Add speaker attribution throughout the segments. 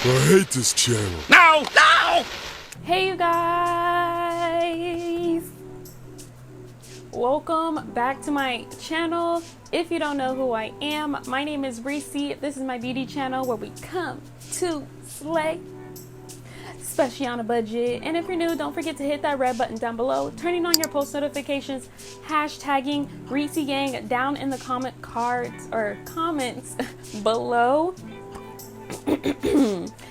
Speaker 1: I hate this channel.
Speaker 2: No! No!
Speaker 3: Hey you guys! Welcome back to my channel. If you don't know who I am, my name is Reesie. This is my beauty channel where we come to slay, especially on a budget. And if you're new, don't forget to hit that red button down below, turning on your post notifications, hashtagging Reesie Gang down in the comments below.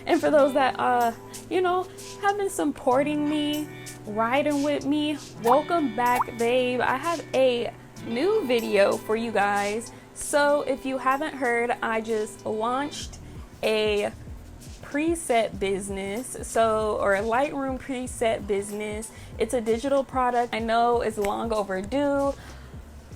Speaker 3: And for those that have been supporting me, riding with me, welcome back, babe. I have a new video for you guys. So if you haven't heard, I just launched a preset business, or a Lightroom preset business. It's a digital product. I know it's long overdue.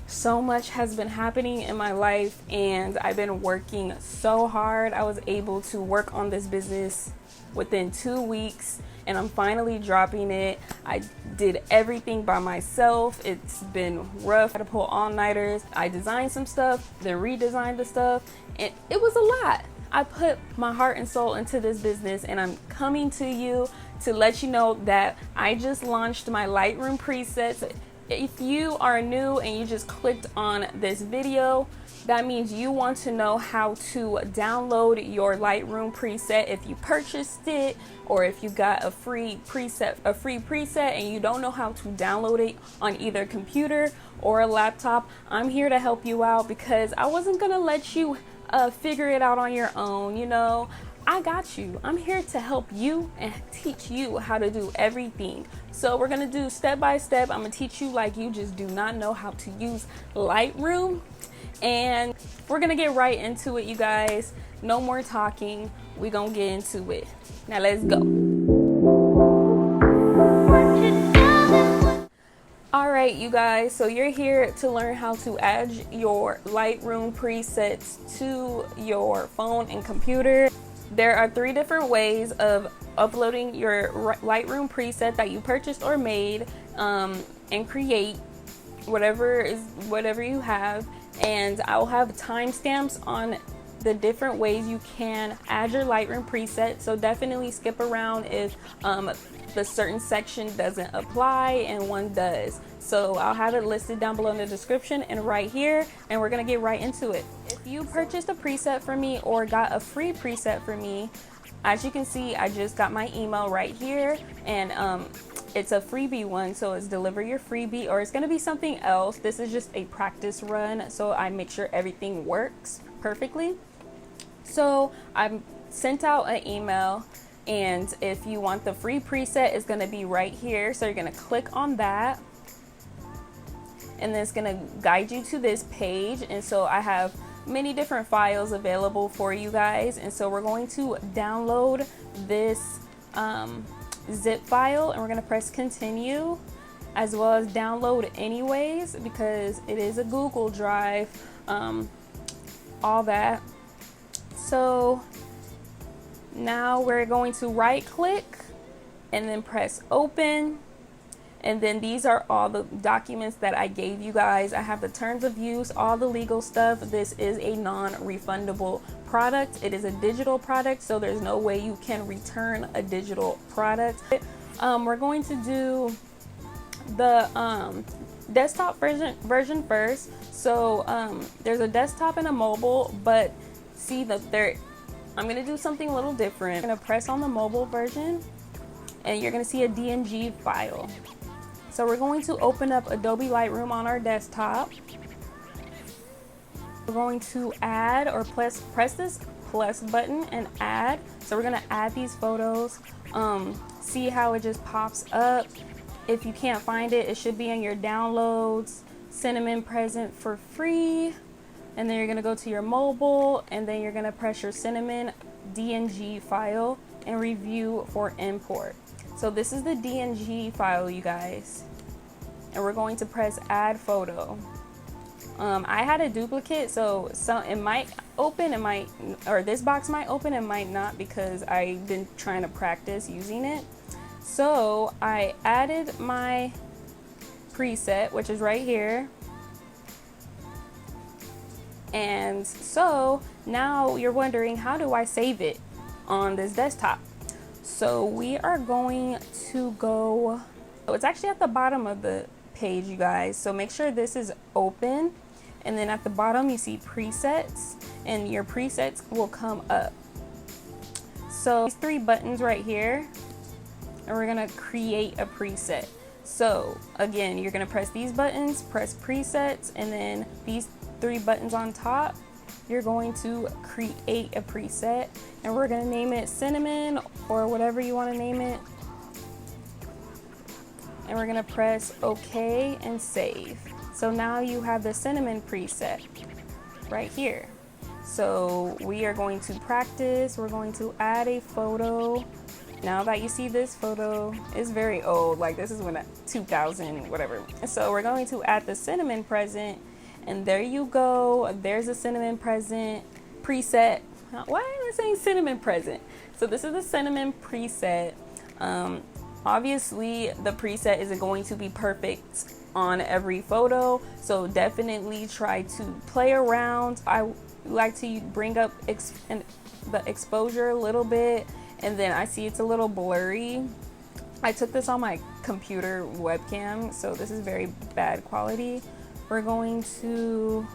Speaker 3: So much has been happening in my life and I've been working so hard. I was able to work on this business within 2 weeks and I'm finally dropping it. I did everything by myself. It's been rough. I had to pull all-nighters. I designed some stuff, then redesigned the stuff, and it was a lot. I put my heart and soul into this business and I'm coming to you to let you know that I just launched my Lightroom presets. If you are new and you just clicked on this video, that means you want to know how to download your Lightroom preset if you purchased it, or if you got a free preset and you don't know how to download it on either computer or a laptop. I'm here to help you out because I wasn't gonna let you figure it out on your own. I got you. I'm here to help you and teach you how to do everything. So we're gonna do step by step. I'm gonna teach you like you just do not know how to use Lightroom. And we're gonna get right into it, you guys. No more talking. We're gonna get into it. Now let's go. All right, you guys, so you're here to learn how to add your Lightroom presets to your phone and computer. There are 3 different ways of uploading your Lightroom preset that you purchased or made, and create whatever you have. And I'll have timestamps on the different ways you can add your Lightroom preset. So definitely skip around if the certain section doesn't apply and one does. So I'll have it listed down below in the description and right here, and we're gonna get right into it. If you purchased a preset from me or got a free preset from me, as you can see, I just got my email right here, and it's a freebie one, so it's deliver your freebie, or it's gonna be something else. This is just a practice run, so I make sure everything works perfectly. So I sent out an email, and if you want the free preset, it's gonna be right here. So you're gonna click on that, and then it's gonna guide you to this page. And so I have many different files available for you guys, and so we're going to download this zip file, and we're gonna press continue, as well as download anyways because it is a Google Drive, all that. So now we're going to right click and then press open. And then these are all the documents that I gave you guys. I have the terms of use, all the legal stuff. This is a non-refundable product. It is a digital product, so there's no way you can return a digital product. We're going to do the desktop version first. So there's a desktop and a mobile, but see that I'm gonna do something a little different. I'm gonna press on the mobile version and you're gonna see a DNG file. So we're going to open up Adobe Lightroom on our desktop. We're going to add, or press this plus button and add. So we're gonna add these photos. See how it just pops up. If you can't find it, it should be in your downloads, Cinnamon present for free. And then you're gonna go to your mobile, and then you're gonna press your Cinnamon DNG file and review for import. So this is the DNG file, you guys, and we're going to press add photo. I had a duplicate, so it might open, or this box might open, it might not, because I've been trying to practice using it. So I added my preset, which is right here. And so now you're wondering, how do I save it? on this desktop. So we are going to go, it's actually at the bottom of the page, you guys. So make sure this is open, and then at the bottom you see presets, and your presets will come up. So these 3 buttons right here, and we're gonna create a preset. So again, you're gonna press these buttons, press presets, and then these 3 buttons on top, you're going to create a preset, and we're gonna name it cinnamon or whatever you want to name it. And we're gonna press OK and save. So now you have the cinnamon preset right here. So we are going to practice. We're going to add a photo. Now that you see this photo, it's very old, like this is when 2000 whatever. So we're going to add the cinnamon present, and there you go. There's a cinnamon present preset. Why am I saying cinnamon present? So this is the cinnamon preset. Obviously the preset isn't going to be perfect on every photo, so definitely try to play around. I like to bring up the exposure a little bit, and then I see it's a little blurry. I took this on my computer webcam, so this is very bad quality. We're going to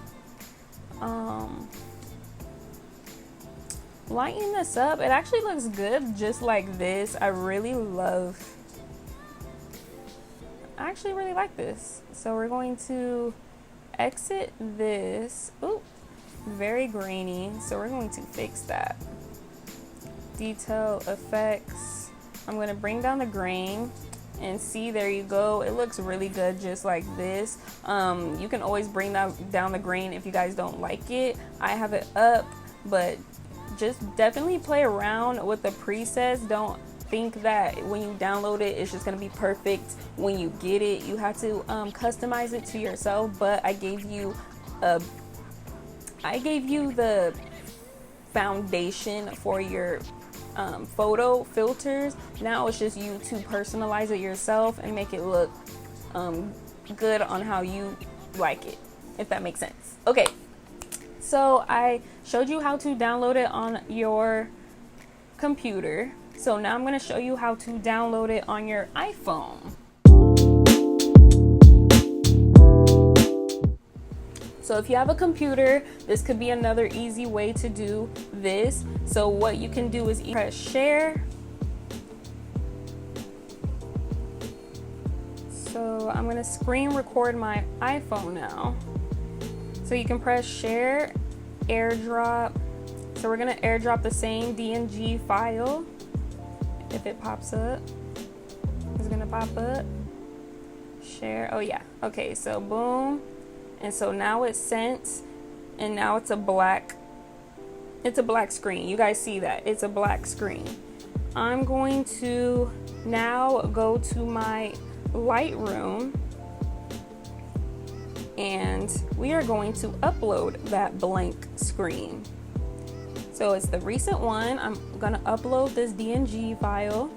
Speaker 3: lighten this up. It actually looks good just like this. I actually really like this. So we're going to exit this. Ooh, very grainy, so we're going to fix that. Detail effects, I'm going to bring down the grain, and see, there you go. It looks really good just like this. You can always bring down the grain if you guys don't like it. I have it up, but just definitely play around with the presets. Don't think that when you download it, it's just going to be perfect when you get it. You have to customize it to yourself, but I gave you the foundation for your photo filters. Now it's just you to personalize it yourself and make it look good on how you like it, if that makes sense. Okay, so I showed you how to download it on your computer. So now I'm going to show you how to download it on your iPhone. So if you have a computer, this could be another easy way to do this. So what you can do is press share. So I'm going to screen record my iPhone now. So you can press share, airdrop. So we're going to airdrop the same DNG file. If it pops up, it's going to pop up. Share. Oh yeah. Okay, so boom. And so now it's sent, and now it's a black screen. You guys see that? It's a black screen. I'm going to now go to my Lightroom, and we are going to upload that blank screen. So it's the recent one. I'm gonna upload this DNG file,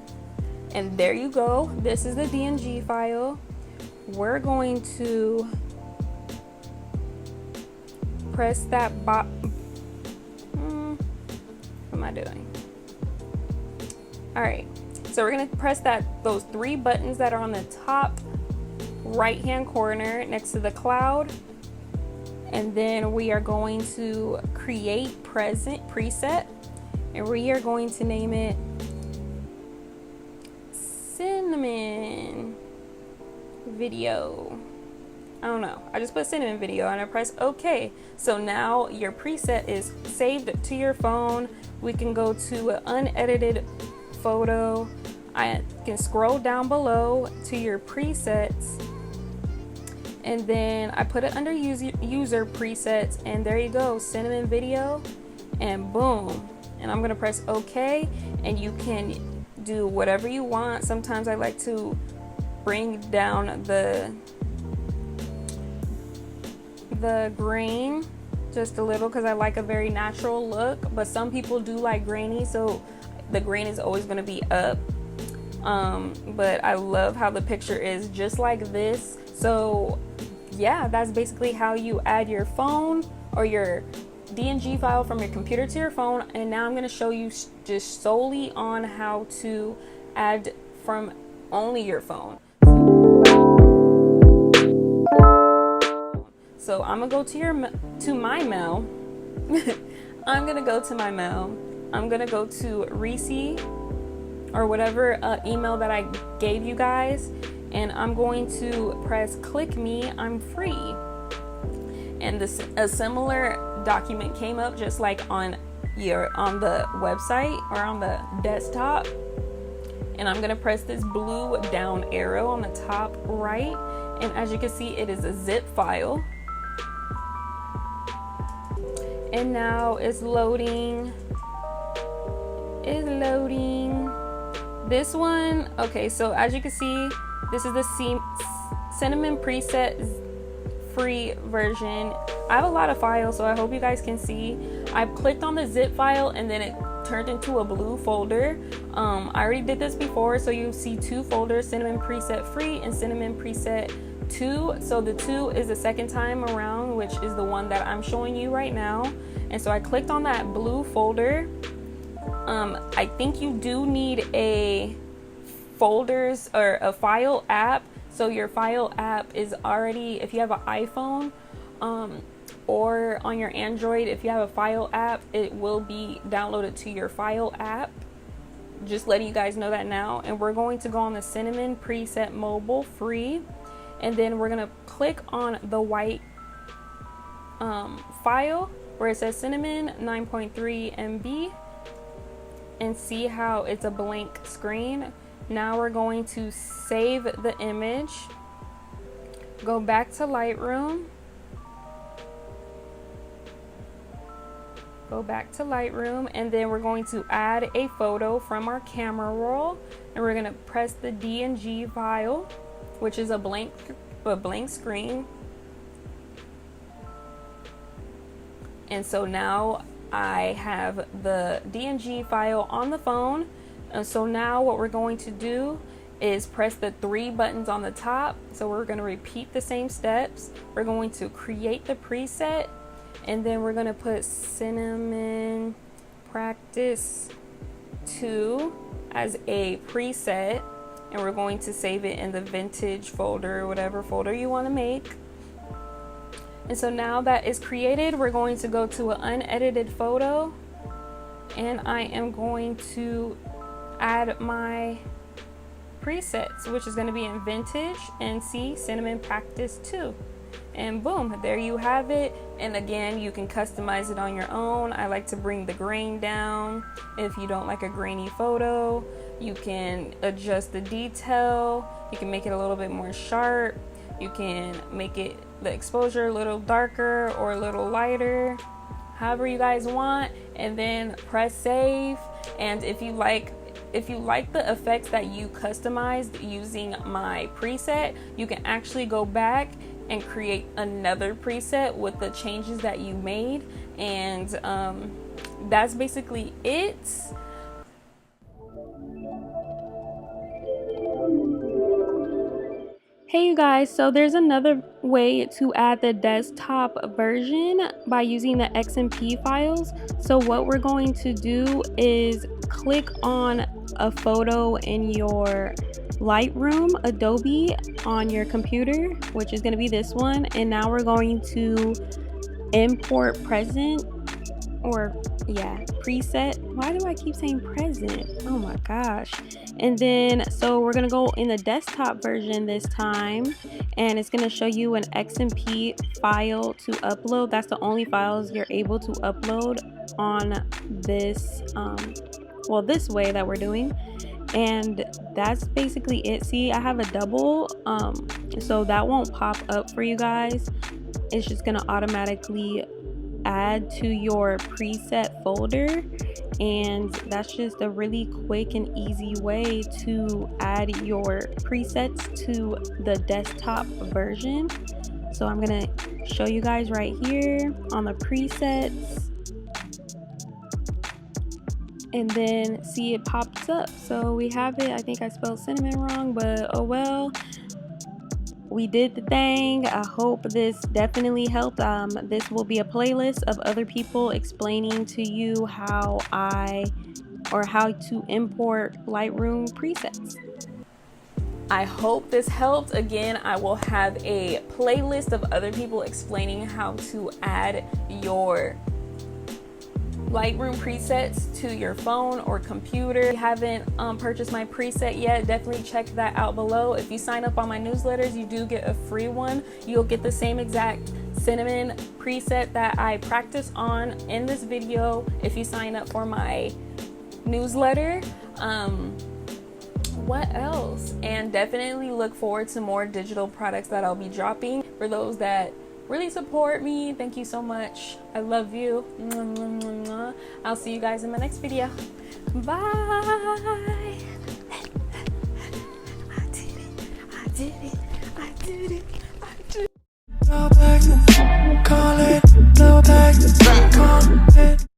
Speaker 3: and there you go. This is the DNG file. We're going to press that what am I doing? All right, so we're gonna press those 3 buttons that are on the top right hand corner next to the cloud, and then we are going to create preset, and we are going to name it cinnamon video. I don't know, I just put cinnamon video and I press OK. So now your preset is saved to your phone. We can go to an unedited photo. I can scroll down below to your presets, and then I put it under user presets, and there you go, cinnamon video, and boom. And I'm gonna press OK, and you can do whatever you want. Sometimes I like to bring down the grain just a little because I like a very natural look, but some people do like grainy, so the grain is always going to be up. But I love how the picture is just like this. So yeah, that's basically how you add your phone or your DNG file from your computer to your phone, and now I'm going to show you just solely on how to add from only your phone. So I'm gonna go to my mail. I'm gonna go to my mail. I'm gonna go to Reesie or whatever email that I gave you guys, and I'm going to press click me, I'm free. And a similar document came up just like on the website or on the desktop. And I'm gonna press this blue down arrow on the top right, and as you can see, it is a zip file. And now it's loading. This one, okay, so as you can see, this is the cinnamon preset free version. I have a lot of files, so I hope you guys can see. I clicked on the zip file and then it turned into a blue folder. I already did this before, so you see two folders, cinnamon preset free and cinnamon preset 2. So the 2 is the second time around, which is the one that I'm showing you right now. And so I clicked on that blue folder. I think you do need a folders or a file app. So your file app is already, if you have an iPhone or on your Android, if you have a file app, it will be downloaded to your file app. Just letting you guys know that now. And we're going to go on the cinnamon preset mobile free, and then we're gonna click on the white file where it says cinnamon 9.3 MB and see how it's a blank screen. Now we're going to save the image, go back to Lightroom, and then we're going to add a photo from our camera roll, and we're going to press the DNG file, which is a blank screen. And so now I have the DNG file on the phone. And so now what we're going to do is press the 3 buttons on the top. So we're going to repeat the same steps. We're going to create the preset, and then we're going to put cinnamon practice 2 as a preset, and we're going to save it in the vintage folder, whatever folder you want to make. And so now that is created, we're going to go to an unedited photo, and I am going to add my presets, which is going to be in vintage, and see cinnamon practice 2, and boom, there you have it. And again, you can customize it on your own. I like to bring the grain down. If you don't like a grainy photo, you can adjust the detail, you can make it a little bit more sharp, you can make it the exposure a little darker or a little lighter, however you guys want, and then press save. And if you like the effects that you customized using my preset, you can actually go back and create another preset with the changes that you made. And that's basically it. Hey you guys, so there's another way to add the desktop version by using the XMP files. So what we're going to do is click on a photo in your Lightroom, Adobe, on your computer, which is going to be this one. And now we're going to import present, or preset. Why do I keep saying present? Oh my gosh. And then so we're gonna go in the desktop version this time, and it's gonna show you an XMP file to upload. That's the only files you're able to upload on this this way that we're doing. And that's basically it. See, I have a double, so that won't pop up for you guys. It's just gonna automatically add to your preset folder, and that's just a really quick and easy way to add your presets to the desktop version. So I'm gonna show you guys right here on the presets, and then see it pops up. So we have it. I think I spelled cinnamon wrong, but oh well. we did the thing. I hope this definitely helped. This will be a playlist of other people explaining to you how to import Lightroom presets. I hope this helped. Again, I will have a playlist of other people explaining how to add your Lightroom presets to your phone or computer. If you haven't purchased my preset yet, definitely check that out below. If you sign up on my newsletters, you do get a free one. You'll get the same exact cinnamon preset that I practice on in this video if you sign up for my newsletter. What else? And definitely look forward to more digital products that I'll be dropping. For those that really support me, thank you so much. I love you. I'll see you guys in my next video. Bye. I did it. I did it. I did it. I did it.